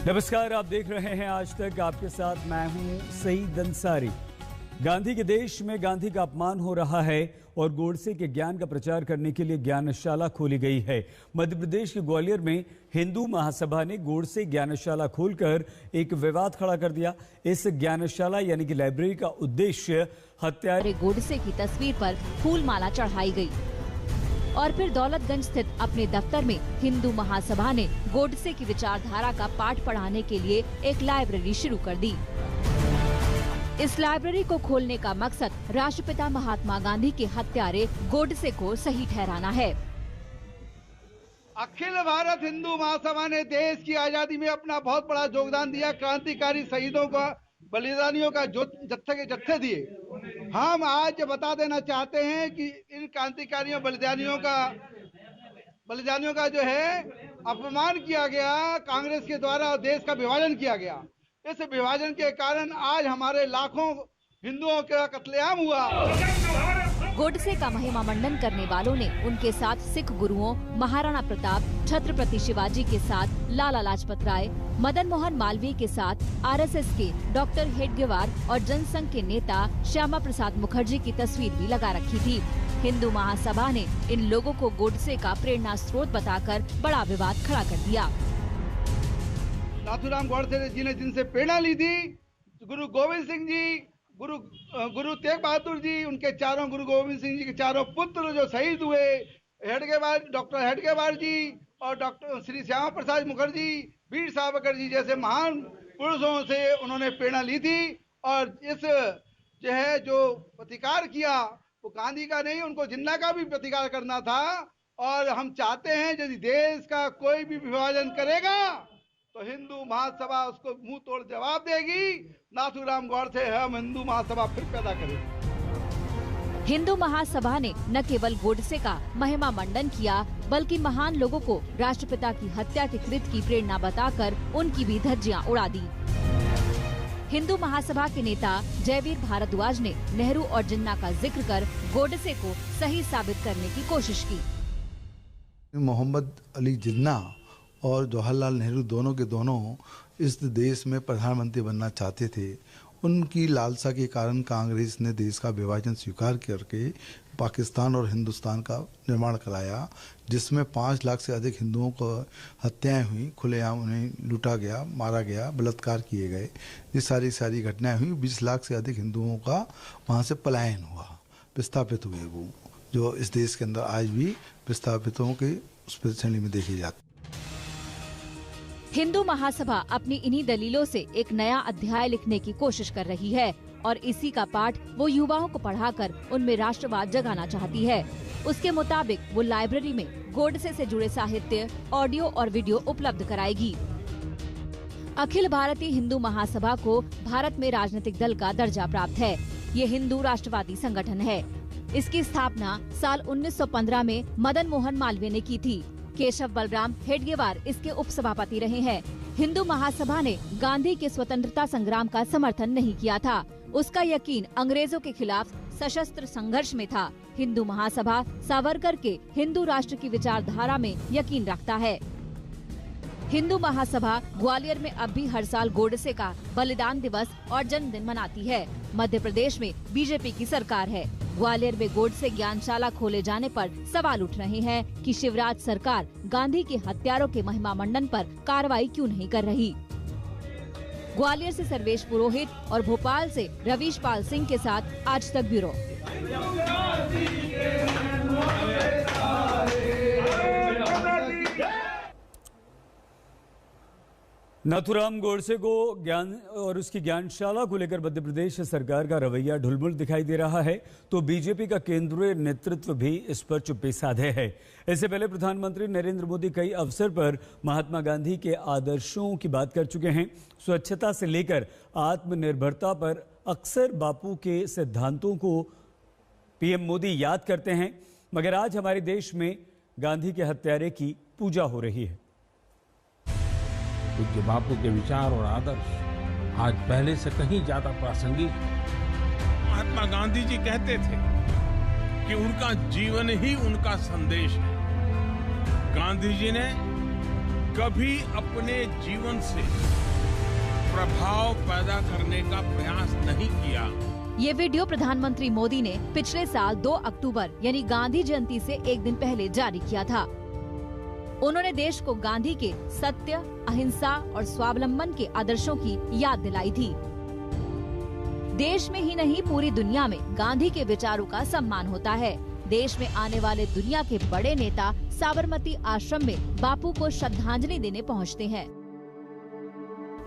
नमस्कार, आप देख रहे हैं आज तक। आपके साथ मैं हूं सईद अंसारी। गांधी के देश में गांधी का अपमान हो रहा है और गोडसे के ज्ञान का प्रचार करने के लिए ज्ञानशाला खोली गई है। मध्य प्रदेश के ग्वालियर में हिंदू महासभा ने गोडसे ज्ञानशाला खोलकर एक विवाद खड़ा कर दिया। इस ज्ञानशाला यानी कि लाइब्रेरी का उद्देश्य हत्यारे गोडसे की तस्वीर पर फूल माला चढ़ाई गई और फिर दौलतगंज स्थित अपने दफ्तर में हिंदू महासभा ने गोडसे की विचारधारा का पाठ पढ़ाने के लिए एक लाइब्रेरी शुरू कर दी। इस लाइब्रेरी को खोलने का मकसद राष्ट्रपिता महात्मा गांधी के हत्यारे गोडसे को सही ठहराना है। अखिल भारत हिंदू महासभा ने देश की आजादी में अपना बहुत बड़ा योगदान दिया। क्रांतिकारी शहीदों का, बलिदानियों का जो जत्थे के जत्थे दिए। हम आज बता देना चाहते हैं कि इन क्रांतिकारियों बलिदानियों का जो है अपमान किया गया कांग्रेस के द्वारा और देश का विभाजन किया गया। इस विभाजन के कारण आज हमारे लाखों हिंदुओं का कत्लेआम हुआ। गोडसे का महिमा मंडन करने वालों ने उनके साथ सिख गुरुओं महाराणा प्रताप, छत्रपति शिवाजी के साथ लाला लाजपत राय, मदन मोहन मालवीय के साथ आरएसएस के डॉक्टर हेडगेवार और जनसंघ के नेता श्यामा प्रसाद मुखर्जी की तस्वीर भी लगा रखी थी। हिंदू महासभा ने इन लोगों को गोडसे का प्रेरणा स्रोत बताकर बड़ा विवाद खड़ा कर दिया। नाथूराम गोडसे जी ने जिनसे प्रेरणा ली थी, गुरु गोविंद सिंह जी, गुरु तेग बहादुर जी, उनके चारों, गुरु गोविंद सिंह जी के चारों पुत्र जो शहीद हुए, डॉक्टर हेडगेवार जी और डॉक्टर श्री श्यामा प्रसाद मुखर्जी, वीर सावरकर जी जैसे महान पुरुषों से उन्होंने प्रेरणा ली थी। और इस जो प्रतिकार किया वो गांधी का नहीं, उनको जिन्ना का भी प्रतिकार करना था। और हम चाहते हैं यदि देश का कोई भी विभाजन करेगा तो हिंदू महासभा उसको मुंह तोड़ जवाब देगी। नाथूराम गोडसे हम हिंदू महासभा फिर पैदा करेंगे। हिंदू महासभा ने न केवल गोडसे का महिमा मंडन किया बल्कि महान लोगों को राष्ट्रपिता की हत्या के कृत्य की प्रेरणा बताकर उनकी भी धज्जियां उड़ा दी। हिंदू महासभा के नेता जयवीर भारद्वाज ने नेहरू और जिन्ना का जिक्र कर गोडसे को सही साबित करने की कोशिश की। मोहम्मद अली जिन्ना और जवाहरलाल नेहरू दोनों के दोनों इस देश में प्रधानमंत्री बनना चाहते थे। उनकी लालसा के कारण कांग्रेस ने देश का विभाजन स्वीकार करके पाकिस्तान और हिंदुस्तान का निर्माण कराया, जिसमें 5 लाख से अधिक हिंदुओं को हत्याएं हुई, खुलेआम उन्हें लूटा गया, मारा गया, बलात्कार किए गए। ये सारी घटनाएं हुई। 20 लाख से अधिक हिंदुओं का वहाँ से पलायन हुआ, विस्थापित हुए वो, जो इस देश के अंदर आज भी विस्थापितों के उस श्रेणी में देखी जाती। हिंदू महासभा अपनी इन्हीं दलीलों से एक नया अध्याय लिखने की कोशिश कर रही है और इसी का पाठ वो युवाओं को पढ़ाकर उनमें राष्ट्रवाद जगाना चाहती है। उसके मुताबिक वो लाइब्रेरी में गोडसे से जुड़े साहित्य, ऑडियो और वीडियो उपलब्ध कराएगी। अखिल भारतीय हिंदू महासभा को भारत में राजनीतिक दल का दर्जा प्राप्त है। ये हिंदू राष्ट्रवादी संगठन है। इसकी स्थापना साल 1915 में मदन मोहन मालवीय ने की थी। केशव बलराम हेडगेवार इसके उपसभापति रहे हैं। हिंदू महासभा ने गांधी के स्वतंत्रता संग्राम का समर्थन नहीं किया था। उसका यकीन अंग्रेजों के खिलाफ सशस्त्र संघर्ष में था। हिंदू महासभा सावरकर के हिंदू राष्ट्र की विचारधारा में यकीन रखता है। हिंदू महासभा ग्वालियर में अब भी हर साल गोडसे का बलिदान दिवस और जन्मदिन मनाती है। मध्य प्रदेश में बीजेपी की सरकार है। ग्वालियर में गोडसे ज्ञानशाला खोले जाने पर सवाल उठ रहे हैं कि शिवराज सरकार गांधी के हत्यारों के महिमा मंडन पर कार्रवाई क्यों नहीं कर रही। ग्वालियर से सर्वेश पुरोहित और भोपाल से रवीश पाल सिंह के साथ आज तक ब्यूरो। नाथूराम गोडसे को ज्ञान और उसकी ज्ञानशाला को लेकर मध्य प्रदेश सरकार का रवैया ढुलमुल दिखाई दे रहा है, तो बीजेपी का केंद्रीय नेतृत्व भी इस पर चुप्पी साधे है। इससे पहले प्रधानमंत्री नरेंद्र मोदी कई अवसर पर महात्मा गांधी के आदर्शों की बात कर चुके हैं। स्वच्छता से लेकर आत्मनिर्भरता पर अक्सर बापू के सिद्धांतों को पीएम मोदी याद करते हैं, मगर आज हमारे देश में गांधी के हत्यारे की पूजा हो रही है। पूज्य बापू के विचार और आदर्श आज पहले से कहीं ज्यादा प्रासंगिक। महात्मा गांधी जी कहते थे कि उनका जीवन ही उनका संदेश है। गांधी जी ने कभी अपने जीवन से प्रभाव पैदा करने का प्रयास नहीं किया। ये वीडियो प्रधानमंत्री मोदी ने पिछले साल 2 अक्टूबर यानी गांधी जयंती से एक दिन पहले जारी किया था। उन्होंने देश को गांधी के सत्य, अहिंसा और स्वावलंबन के आदर्शों की याद दिलाई थी। देश में ही नहीं पूरी दुनिया में गांधी के विचारों का सम्मान होता है। देश में आने वाले दुनिया के बड़े नेता साबरमती आश्रम में बापू को श्रद्धांजलि देने पहुंचते हैं।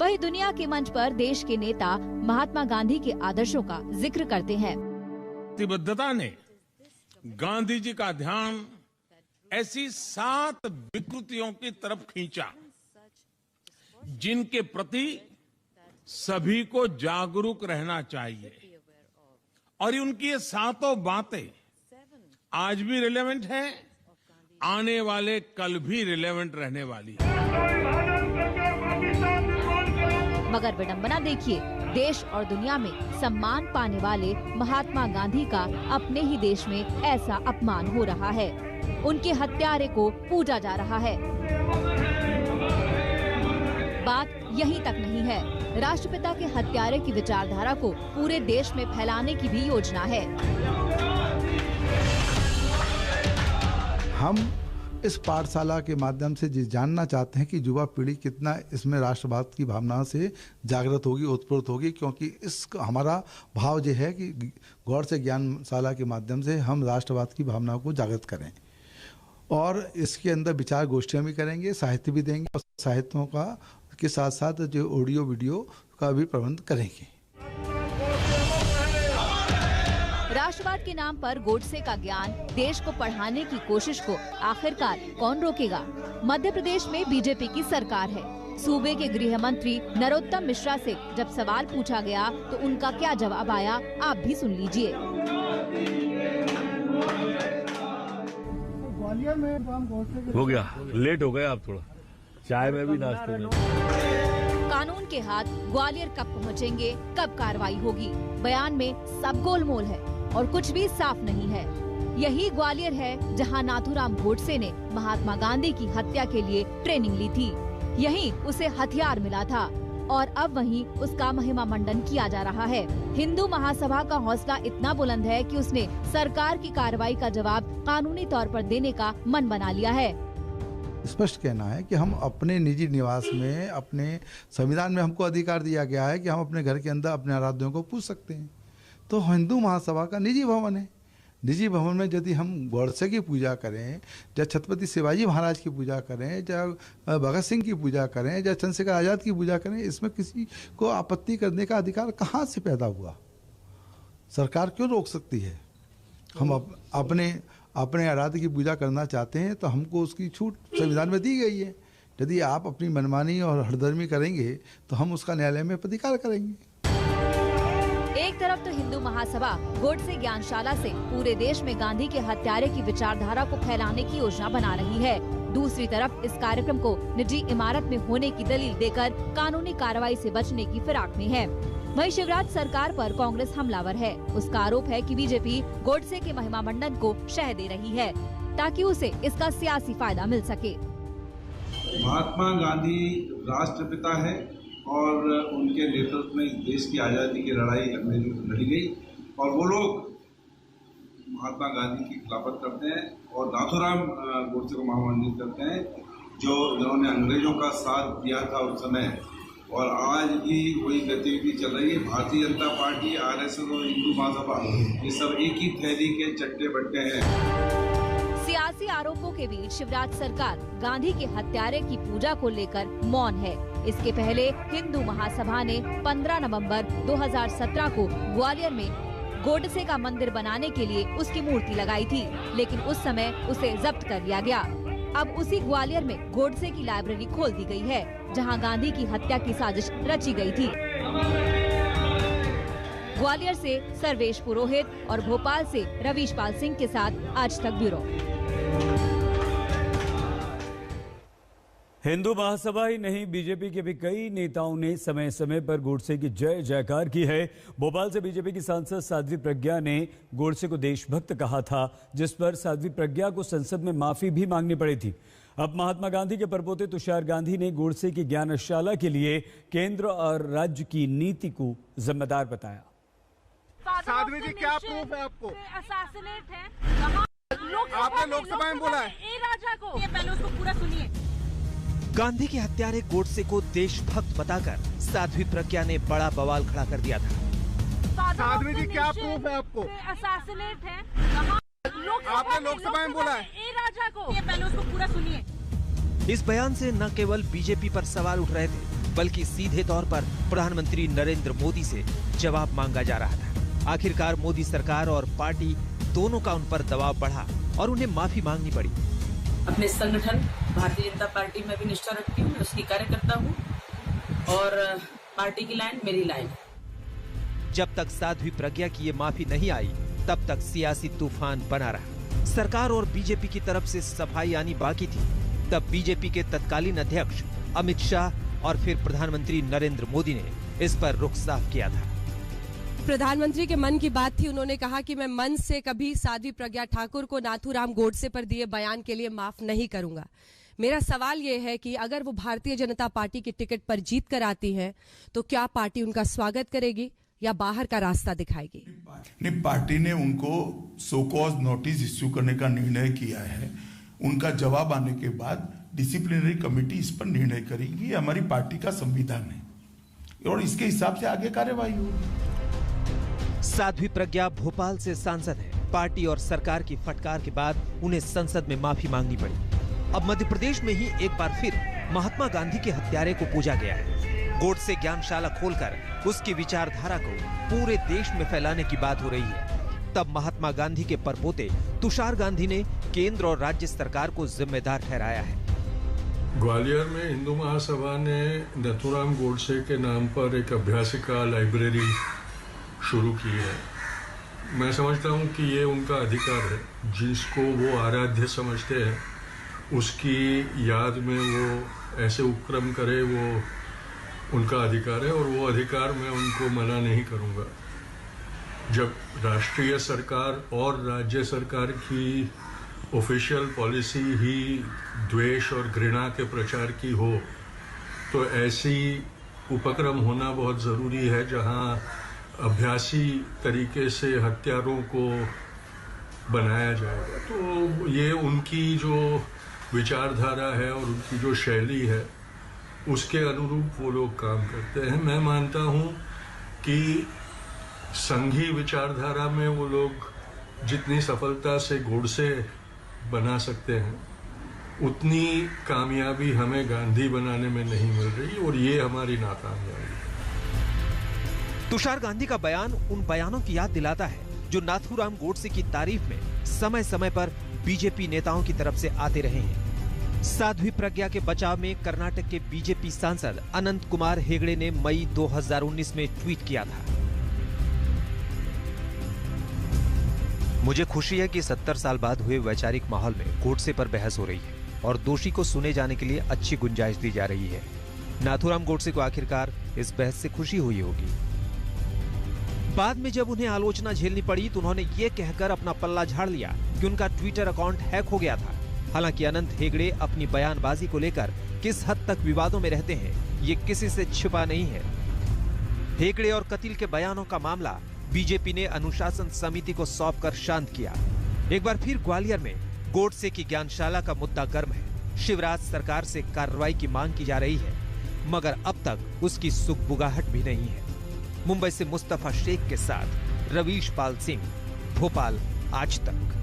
वही दुनिया के मंच पर देश के नेता महात्मा गांधी के आदर्शों का जिक्र करते हैं। प्रतिबद्धता ने गांधी जी का ध्यान ऐसी 7 विकृतियों की तरफ खींचा जिनके प्रति सभी को जागरूक रहना चाहिए, और उनकी ये 7 बातें आज भी रिलेवेंट है, आने वाले कल भी रिलेवेंट रहने वाली है। मगर विडंबना देखिए, देश और दुनिया में सम्मान पाने वाले महात्मा गांधी का अपने ही देश में ऐसा अपमान हो रहा है। उनके हत्यारे को पूजा जा रहा है। बात यहीं तक नहीं है, राष्ट्रपिता के हत्यारे की विचारधारा को पूरे देश में फैलाने की भी योजना है। हम इस पाठशाला के माध्यम से ये जानना चाहते हैं कि युवा पीढ़ी कितना इसमें राष्ट्रवाद की भावना से जागृत होगी, उत्प्रेरित होगी, क्योंकि इस हमारा भाव ये है कि गौर से ज्ञानशाला के माध्यम से हम राष्ट्रवाद की भावना को जागृत करें, और इसके अंदर विचार गोष्ठियाँ भी करेंगे, साहित्य भी देंगे, और साहित्यों का के साथ साथ जो ऑडियो वीडियो का भी प्रबंध करेंगे। राष्ट्रवाद के नाम पर गोडसे का ज्ञान देश को पढ़ाने की कोशिश को आखिरकार कौन रोकेगा? मध्य प्रदेश में बीजेपी की सरकार है। सूबे के गृह मंत्री नरोत्तम मिश्रा से जब सवाल पूछा गया तो उनका क्या जवाब आया, आप भी सुन लीजिए। हो गया, लेट हो गए आप, थोड़ा चाय में भी नाश्ते में। कानून के हाथ ग्वालियर कब पहुंचेंगे, कब कार्रवाई होगी? बयान में सब गोलमोल है और कुछ भी साफ नहीं है। यही ग्वालियर है जहां नाथूराम गोडसे ने महात्मा गांधी की हत्या के लिए ट्रेनिंग ली थी। यहीं उसे हथियार मिला था और अब वहीं उसका महिमा मंडन किया जा रहा है। हिंदू महासभा का हौसला इतना बुलंद है कि उसने सरकार की कार्रवाई का जवाब कानूनी तौर पर देने का मन बना लिया है। स्पष्ट कहना है कि हम अपने निजी निवास में, अपने संविधान में हमको अधिकार दिया गया है कि हम अपने घर के अंदर अपने आराध्यों को पूज सकते हैं। तो हिंदू महासभा का निजी भवन है। निजी भवन में यदि हम गोडसे की पूजा करें, या छत्रपति शिवाजी महाराज की पूजा करें, या भगत सिंह की पूजा करें, या चंद्रशेखर आज़ाद की पूजा करें, इसमें किसी को आपत्ति करने का अधिकार कहाँ से पैदा हुआ? सरकार क्यों रोक सकती है? हम अपने आराध्य की पूजा करना चाहते हैं तो हमको उसकी छूट संविधान में दी गई है। यदि आप अपनी मनमानी और हठधर्मी करेंगे तो हम उसका न्यायालय में प्रतिकार करेंगे। एक तरफ तो हिंदू महासभा गोडसे ज्ञानशाला से पूरे देश में गांधी के हत्यारे की विचारधारा को फैलाने की योजना बना रही है। दूसरी तरफ इस कार्यक्रम को निजी इमारत में होने की दलील देकर कानूनी कार्रवाई से बचने की फिराक में है। वहीं शिवराज सरकार पर कांग्रेस हमलावर है। उसका आरोप है कि बीजेपी गोडसे के महिमा मंडन को शह दे रही है ताकि उसे इसका सियासी फायदा मिल सके। महात्मा गांधी राष्ट्रपिता है और उनके नेतृत्व में देश की आज़ादी की लड़ाई लड़ी गई, और वो लोग महात्मा गांधी की खिलाफत करते हैं और नाथूराम गोडसे को महामंडित करते हैं, जिन्होंने अंग्रेजों का साथ दिया था उस समय, और आज भी वही गतिविधि चल रही है। भारतीय जनता पार्टी, आरएसएस और हिंदू महासभा ये सब एक ही थैली के चट्टे बट्टे हैं। सियासी आरोपों के बीच शिवराज सरकार गांधी के हत्यारे की पूजा को लेकर मौन है। इसके पहले हिंदू महासभा ने 15 नवंबर 2017 को ग्वालियर में गोडसे का मंदिर बनाने के लिए उसकी मूर्ति लगाई थी, लेकिन उस समय उसे जब्त कर लिया गया। अब उसी ग्वालियर में गोडसे की लाइब्रेरी खोल दी गई है, जहां गांधी की हत्या की साजिश रची गई थी। ग्वालियर से सर्वेश पुरोहित और भोपाल से रवीश पाल सिंह के साथ आज तक ब्यूरो। हिंदू महासभा ही नहीं, बीजेपी के भी कई नेताओं ने समय समय पर गोडसे की जय जयकार की है। भोपाल से बीजेपी की सांसद साध्वी प्रज्ञा ने गोडसे को देशभक्त कहा था, जिस पर साध्वी प्रज्ञा को संसद में माफी भी मांगनी पड़ी थी। अब महात्मा गांधी के परपोते तुषार गांधी ने गोडसे की ज्ञानशाला के लिए केंद्र और राज्य की नीति को जिम्मेदार बताया। साध्वी जी, क्या प्रूफ है आपको? असैसिनेट है। आपने लोकसभा में बोला है। ए राजा को, ये पहले उसको पूरा सुनिए। गांधी के हत्यारे गोडसे को देशभक्त बताकर साध्वी प्रज्ञा ने बड़ा बवाल खड़ा कर दिया था। साध्वी जी, क्या प्रूफ है आपको? असैसिनेट है। आपने लोकसभा में बोला है। ए राजा को, ये पहले उसको पूरा सुनिए। इस बयान से न केवल बीजेपी पर सवाल उठ रहे थे, बल्कि सीधे तौर पर प्रधानमंत्री नरेंद्र मोदी से जवाब मांगा जा रहा था। आखिरकार मोदी सरकार और पार्टी दोनों का उन पर दबाव बढ़ा और उन्हें माफी मांगनी पड़ी। अपने संगठन भारतीय जनता पार्टी में भी निष्ठा रखती हूँ, उसकी कार्यकर्ता हूँ और पार्टी की लाइन मेरी लाइन। जब तक साध्वी प्रज्ञा की ये माफी नहीं आई, तब तक सियासी तूफान बना रहा। सरकार और बीजेपी की तरफ से सफाई आनी बाकी थी। तब बीजेपी के तत्कालीन अध्यक्ष अमित शाह और फिर प्रधानमंत्री नरेंद्र मोदी ने इस पर रुख साफ किया था। प्रधानमंत्री के मन की बात थी। उन्होंने कहा कि मैं मन से कभी साध्वी प्रज्ञा ठाकुर को नाथूराम गोडसे पर दिए बयान के लिए माफ नहीं करूंगा। मेरा सवाल ये है कि अगर वो भारतीय जनता पार्टी की टिकट पर जीत कर आती है तो क्या पार्टी उनका स्वागत करेगी या बाहर का रास्ता दिखाएगी? नहीं, पार्टी ने उनको सो कॉज नोटिस इश्यू करने का निर्णय किया है। उनका जवाब आने के बाद डिसिप्लिनरी कमेटी इस पर निर्णय करेगी। ये हमारी पार्टी का संविधान है और इसके हिसाब से आगे कार्यवाही होगी। साध्वी प्रज्ञा भोपाल से सांसद है। पार्टी और सरकार की फटकार के बाद उन्हें संसद में माफी मांगनी पड़ी। अब मध्य प्रदेश में ही एक बार फिर महात्मा गांधी के हत्यारे को पूजा गया है। गोडसे ज्ञानशाला खोलकर उसकी विचारधारा को पूरे देश में फैलाने की बात हो रही है। तब महात्मा गांधी के परपोते तुषार गांधी ने केंद्र और राज्य सरकार को जिम्मेदार ठहराया है। ग्वालियर में हिंदू महासभा ने नाथूराम गोडसे के नाम पर एक अभ्यासिका लाइब्रेरी शुरू की है। मैं समझता हूँ कि ये उनका अधिकार है। जिसको वो आराध्य समझते हैं उसकी याद में वो ऐसे उपक्रम करे, वो उनका अधिकार है और वो अधिकार मैं उनको मना नहीं करूँगा। जब राष्ट्रीय सरकार और राज्य सरकार की ऑफिशियल पॉलिसी ही द्वेष और घृणा के प्रचार की हो तो ऐसी उपक्रम होना बहुत ज़रूरी है जहाँ अभ्यासी तरीके से हत्यारों को बनाया जाएगा। तो ये उनकी जो विचारधारा है और उनकी जो शैली है उसके अनुरूप वो लोग काम करते हैं। मैं मानता हूँ कि संघी विचारधारा में वो लोग जितनी सफलता से गोडसे बना सकते हैं उतनी कामयाबी हमें गांधी बनाने में नहीं मिल रही और ये हमारी नाकामयाबी है। तुषार गांधी का बयान उन बयानों की याद दिलाता है जो नाथूराम गोडसे की तारीफ में समय समय पर बीजेपी नेताओं की तरफ से आते रहे हैं। साध्वी प्रज्ञा के बचाव में कर्नाटक के बीजेपी सांसद अनंत कुमार हेगड़े ने मई 2019 में ट्वीट किया था। मुझे खुशी है कि 70 साल बाद हुए वैचारिक माहौल में गोडसे पर बहस हो रही है और दोषी को सुने जाने के लिए अच्छी गुंजाइश दी जा रही है। नाथूराम गोडसे को आखिरकार इस बहस से खुशी हुई होगी। बाद में जब उन्हें आलोचना झेलनी पड़ी तो उन्होंने ये कहकर अपना पल्ला झाड़ लिया कि उनका ट्विटर अकाउंट हैक हो गया था। हालांकि अनंत हेगड़े अपनी बयानबाजी को लेकर किस हद तक विवादों में रहते हैं ये किसी से छिपा नहीं है। हेगड़े और कतील के बयानों का मामला बीजेपी ने अनुशासन समिति को सौंपकर शांत किया। एक बार फिर ग्वालियर में गोडसे की ज्ञानशाला का मुद्दा गर्म है। शिवराज सरकार से कार्रवाई की मांग की जा रही है मगर अब तक उसकी सुगबुगाहट भी नहीं है। मुंबई से मुस्तफा शेख के साथ रवीश पाल सिंह, भोपाल, आज तक।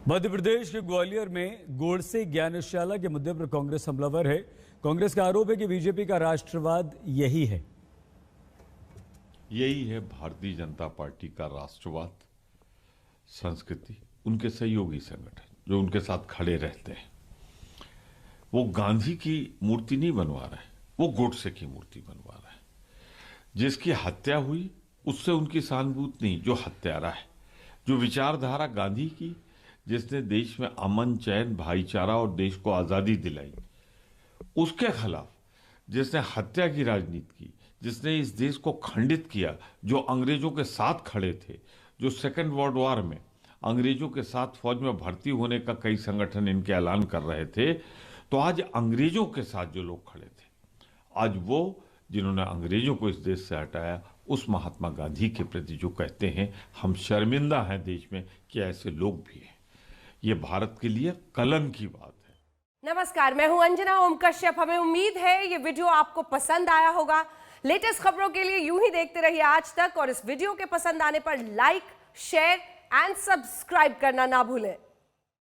मध्य प्रदेश के ग्वालियर में गोडसे ज्ञानशाला के मुद्दे पर कांग्रेस हमलावर है। कांग्रेस का आरोप है कि बीजेपी का राष्ट्रवाद यही है। यही है भारतीय जनता पार्टी का राष्ट्रवाद, संस्कृति, उनके सहयोगी संगठन जो उनके साथ खड़े रहते हैं। वो गांधी की मूर्ति नहीं बनवा रहे, वो गोडसे की मूर्ति बनवा रहा है। जिसकी हत्या हुई उससे उनकी सहानुभूति नहीं, जो हत्यारा है, जो विचारधारा गांधी की, जिसने देश में अमन, चैन, भाईचारा और देश को आजादी दिलाई, उसके खिलाफ जिसने हत्या की राजनीति की, जिसने इस देश को खंडित किया, जो अंग्रेजों के साथ खड़े थे, जो सेकेंड वर्ल्ड वॉर में अंग्रेजों के साथ फौज में भर्ती होने का कई संगठन इनके ऐलान कर रहे थे, तो आज अंग्रेजों के साथ जो लोग खड़े थे, आज वो जिन्होंने अंग्रेजों को इस देश से हटाया, उस महात्मा गांधी के प्रति जो कहते हैं हम शर्मिंदा हैं देश में कि ऐसे लोग भी हैं, ये भारत के लिए कलंक की बात है। नमस्कार, मैं हूं अंजना ओम कश्यप। हमें उम्मीद है ये वीडियो आपको पसंद आया होगा। लेटेस्ट खबरों के लिए यूं ही देखते रहिए आज तक, और इस वीडियो के पसंद आने पर लाइक, शेयर एंड सब्सक्राइब करना ना भूलें।